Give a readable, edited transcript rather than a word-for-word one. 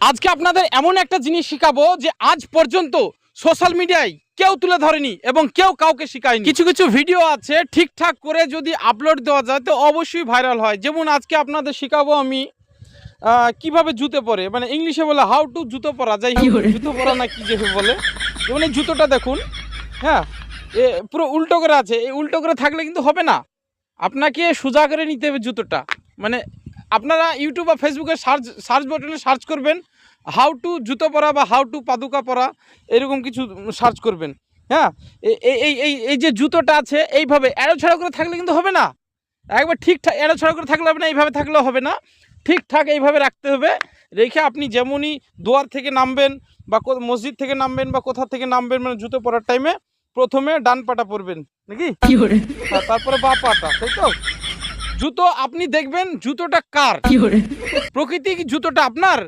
আজকে আপনাদের এমন একটা জিনিস শিখাবো যে আজ পর্যন্ত সোশ্যাল মিডিয়ায় কেউ তুলে ধরেনি এবং কেউ কাউকে শেখায়নি। কিছু কিছু ভিডিও আছে ঠিকঠাক করে যদি আপলোড দেওয়া যায় তো অবশ্যই ভাইরাল হয়। যেমন আজকে আপনাদের শেখাবো আমি কিভাবে জুতো পরে, মানে ইংলিশে বলে হাউ টু জুতো পরা, যাই হোক জুতো পরা না কি যে বলে। যেমন এই জুতোটা দেখুন, হ্যাঁ পুরো উল্টো করে আছে। এই উল্টো করে থাকলে কিন্তু হবে না, আপনাকে সোজা করে নিতে হবে জুতোটা। মানে আপনারা ইউটিউব বা ফেসবুকে সার্চ বাটনে সার্চ করবেন হাউ টু জুতো পরা বা হাউ টু পাদুকা পরা, এরকম কিছু সার্চ করবেন। হ্যাঁ, এই যে জুতোটা আছে এইভাবে এড়োছাড়া করে থাকলে কিন্তু হবে না, একবার ঠিকঠাক এড়োছাড়া করে থাকলে হবে না, এইভাবে থাকলেও হবে না, ঠিকঠাক এইভাবে রাখতে হবে। রেখে আপনি যেমনই দুয়ার থেকে নামবেন বা মসজিদ থেকে নামবেন বা কোথা থেকে নামবেন, মানে জুতো পরার টাইমে প্রথমে ডান পাটা পরবেন নাকি, তারপরে বা পাটা, তাই তো? জুতো আপনি দেখবেন জুতোটা কার, প্রকৃতি কি জুতোটা আপনার?